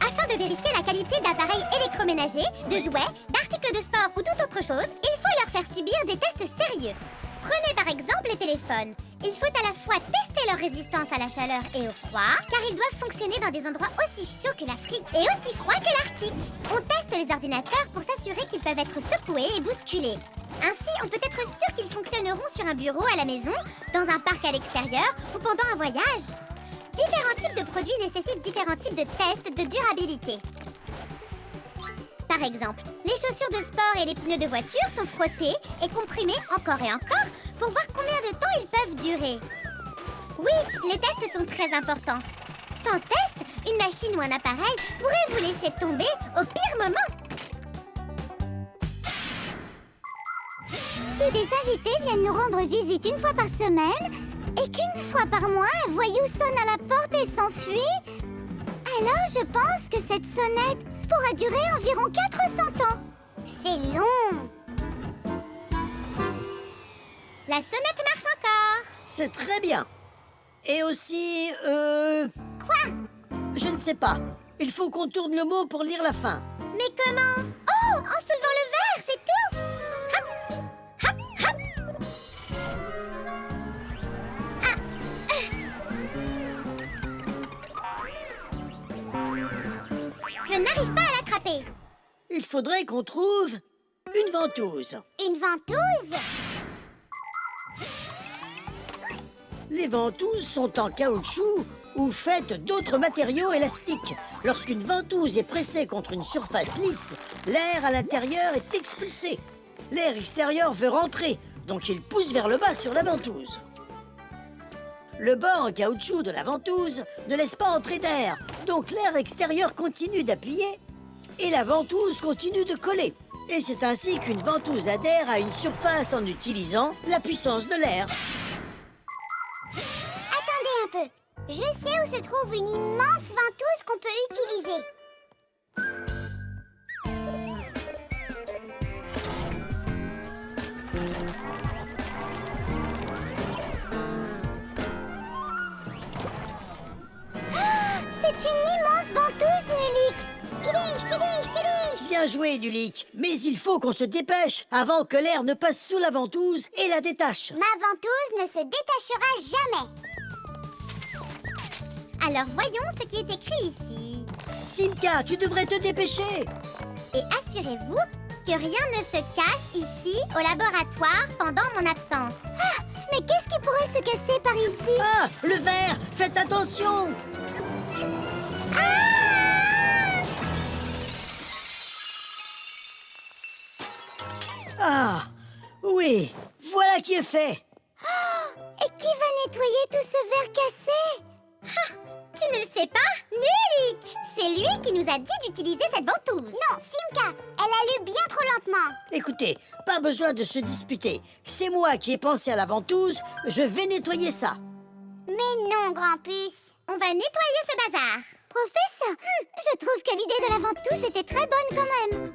Afin de vérifier la qualité d'appareils électroménagers, de jouets, d'articles de sport ou toute autre chose, il faut leur faire subir des tests sérieux. Prenez par exemple les téléphones. Il faut à la fois tester leur résistance à la chaleur et au froid, car ils doivent fonctionner dans des endroits aussi chauds que l'Afrique et aussi froids que l'Arctique. On teste les ordinateurs pour s'assurer qu'ils peuvent être secoués et bousculés. Ainsi, on peut être sûr qu'ils fonctionneront sur un bureau à la maison, dans un parc à l'extérieur ou pendant un voyage. Différents types de produits nécessitent différents types de tests de durabilité. Par exemple, les chaussures de sport et les pneus de voiture sont frottés et comprimés encore et encore pour voir combien de temps ils peuvent durer. Oui, les tests sont très importants. Sans test, une machine ou un appareil pourrait vous laisser tomber au pire moment. Si des invités viennent nous rendre visite une fois par semaine et qu'une fois par mois, un voyou sonne à la porte et s'enfuit, alors je pense que cette sonnette pourra durer environ 400 ans. C'est long. La sonnette marche encore. C'est très bien. Et aussi, Quoi? je ne sais pas. Il faut qu'on tourne le mot pour lire la fin. Mais comment? Oh, en soulevant le verre, c'est tout. Hop, hop, hop. Je n'arrive pas à l'attraper. Il faudrait qu'on trouve une ventouse. Une ventouse? Les ventouses sont en caoutchouc ou faites d'autres matériaux élastiques. Lorsqu'une ventouse est pressée contre une surface lisse, l'air à l'intérieur est expulsé. L'air extérieur veut rentrer, donc il pousse vers le bas sur la ventouse. Le bord en caoutchouc de la ventouse ne laisse pas entrer d'air, donc l'air extérieur continue d'appuyer et la ventouse continue de coller. Et c'est ainsi qu'une ventouse adhère à une surface en utilisant la puissance de l'air. Attendez un peu. Je sais où se trouve une immense ventouse qu'on peut utiliser. C'est une immense ventouse, Nulik. Tidiche. Bien joué, Nulik. Mais il faut qu'on se dépêche avant que l'air ne passe sous la ventouse et la détache. Ma ventouse ne se détachera jamais. Alors voyons ce qui est écrit ici. Simka, tu devrais te dépêcher. Et assurez-vous que rien ne se casse ici au laboratoire pendant mon absence. Ah, mais qu'est-ce qui pourrait se casser par ici? Ah, le verre. Faites attention. Ah, oui, voilà qui est fait. Et qui va nettoyer tout ce verre cassé? Ah, tu ne le sais pas, Nulik? C'est lui qui nous a dit d'utiliser cette ventouse. Non, Simka, elle a lu bien trop lentement. Écoutez, pas besoin de se disputer. C'est moi qui ai pensé à la ventouse, je vais nettoyer ça. Mais non, Grand-Puce, on va nettoyer ce bazar. Professeur, je trouve que l'idée de la ventouse était très bonne quand même.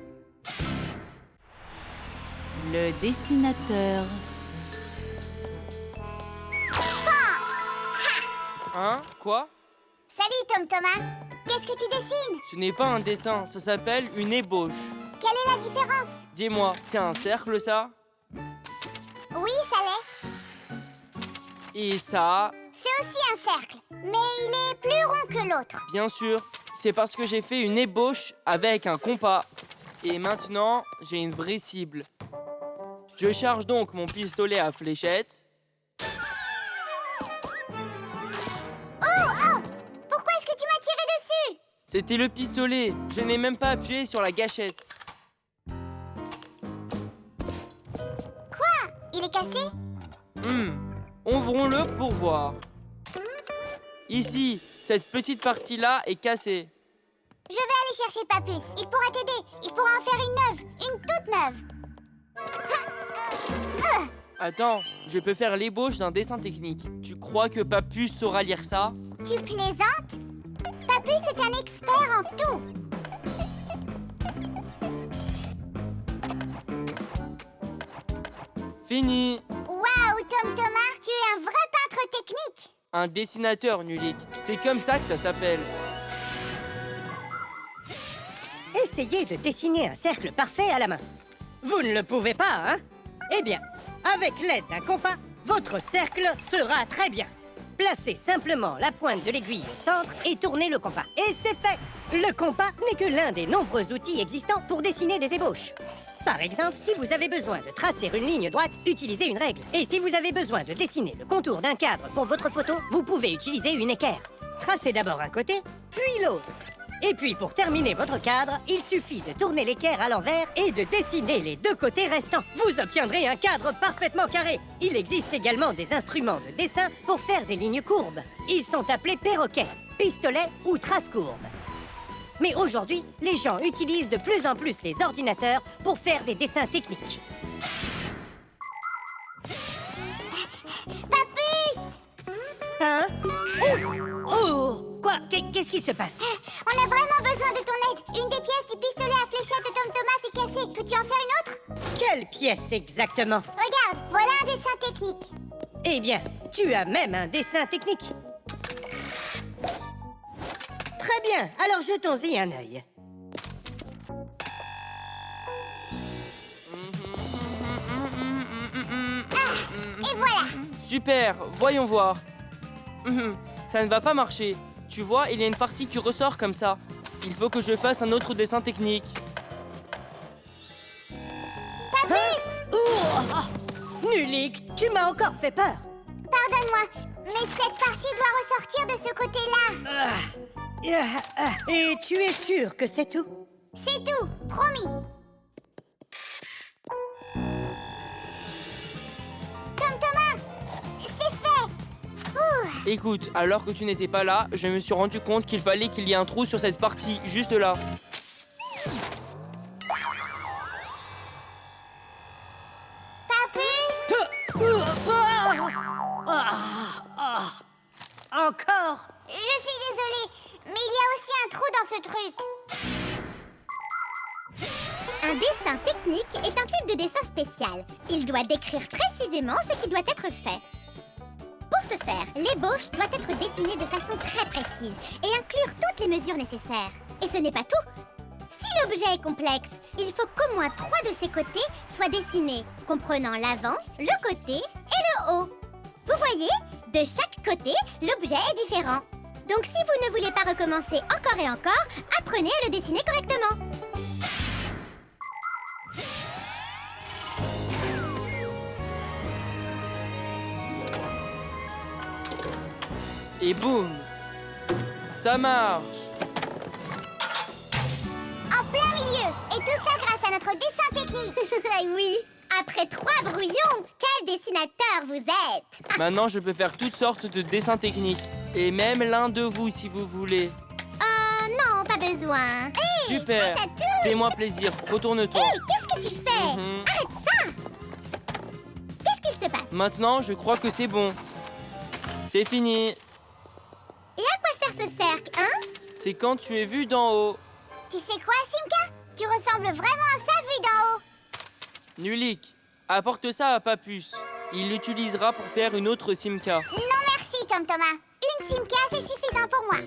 Le dessinateur. Hein? Quoi? Salut, Tom Thomas. Qu'est-ce que tu dessines? Ce n'est pas un dessin, ça s'appelle une ébauche. Quelle est la différence? Dis-moi, c'est un cercle, ça? Oui, ça l'est. Et ça? C'est aussi un cercle, mais il est plus rond que l'autre. Bien sûr, c'est parce que j'ai fait une ébauche avec un compas. Et maintenant, j'ai une vraie cible. Je charge donc mon pistolet à fléchette. Oh! Pourquoi est-ce que tu m'as tiré dessus? C'était le pistolet, je n'ai même pas appuyé sur la gâchette. Quoi? Il est cassé? Ouvrons-le pour voir. Ici, cette petite partie-là est cassée. Je vais aller chercher Papus. Il pourra t'aider. Il pourra en faire une neuve. Une toute neuve. Attends, je peux faire l'ébauche d'un dessin technique. Tu crois que Papus saura lire ça? Tu plaisantes? Papus est un expert en tout. Fini! Waouh, Tom Thomas, tu es un vrai peintre technique. Un dessinateur, Nulik. C'est comme ça que ça s'appelle. Essayez de dessiner un cercle parfait à la main. Vous ne le pouvez pas, hein? Eh bien, avec l'aide d'un compas, votre cercle sera très bien. Placez simplement la pointe de l'aiguille au centre et tournez le compas. Et c'est fait! Le compas n'est que l'un des nombreux outils existants pour dessiner des ébauches. Par exemple, si vous avez besoin de tracer une ligne droite, utilisez une règle. Et si vous avez besoin de dessiner le contour d'un cadre pour votre photo, vous pouvez utiliser une équerre. Tracez d'abord un côté, puis l'autre. Et puis, pour terminer votre cadre, il suffit de tourner l'équerre à l'envers et de dessiner les deux côtés restants. Vous obtiendrez un cadre parfaitement carré. Il existe également des instruments de dessin pour faire des lignes courbes. Ils sont appelés perroquets, pistolets ou traces courbes. Mais aujourd'hui, les gens utilisent de plus en plus les ordinateurs pour faire des dessins techniques. Papus! Hein? Oh! Quoi? Qu'est-ce qui se passe? On a vraiment besoin de ton aide. Une des pièces du pistolet à fléchette de Tom Thomas est cassée. Peux-tu en faire une autre? Quelle pièce exactement? Regarde, voilà un dessin technique. Eh bien, tu as même un dessin technique. Très bien, alors jetons-y un œil. Et voilà. Super, voyons voir. Ça ne va pas marcher. Tu vois, il y a une partie qui ressort comme ça. Il faut que je fasse un autre dessin technique. Papus! Nulik, tu m'as encore fait peur. Pardonne-moi, Mais cette partie doit ressortir de ce côté-là. Et tu es sûr que c'est tout? C'est tout, promis. Tom-Thomas, c'est fait. Ouh. Écoute, alors que tu n'étais pas là, je me suis rendu compte qu'il fallait qu'il y ait un trou sur cette partie, juste là. Encore? Je suis désolée, mais il y a aussi un trou dans ce truc. Un dessin technique est un type de dessin spécial. Il doit décrire précisément ce qui doit être fait. Pour ce faire, l'ébauche doit être dessinée de façon très précise et inclure toutes les mesures nécessaires. Et ce n'est pas tout. Si l'objet est complexe, il faut qu'au moins 3 de ses côtés soient dessinés, comprenant l'avant, le côté et le haut. Vous voyez, de chaque côté, l'objet est différent. Donc si vous ne voulez pas recommencer encore et encore, apprenez à le dessiner correctement. Et boum! Ça marche! En plein milieu. Et tout ça grâce à notre dessin technique. Oui. Après 3 brouillons, quel dessinateur vous êtes. Maintenant, je peux faire toutes sortes de dessins techniques. Et même l'un de vous, si vous voulez. Non, pas besoin. Hey, Super! touche à tout. Fais-moi plaisir, retourne-toi. Hey, qu'est-ce que tu fais? Mhm. Arrête ça. Qu'est-ce qu'il se passe? Maintenant, je crois que c'est bon. C'est fini. Et à quoi sert ce cercle, hein? C'est quand tu es vu d'en haut. Tu sais quoi, Simka? Tu ressembles vraiment à ça vu d'en haut. Nulik, apporte ça à Papus. Il l'utilisera pour faire une autre Simka. Non merci, Tom-Thomas. Une Simka, c'est suffisant pour moi.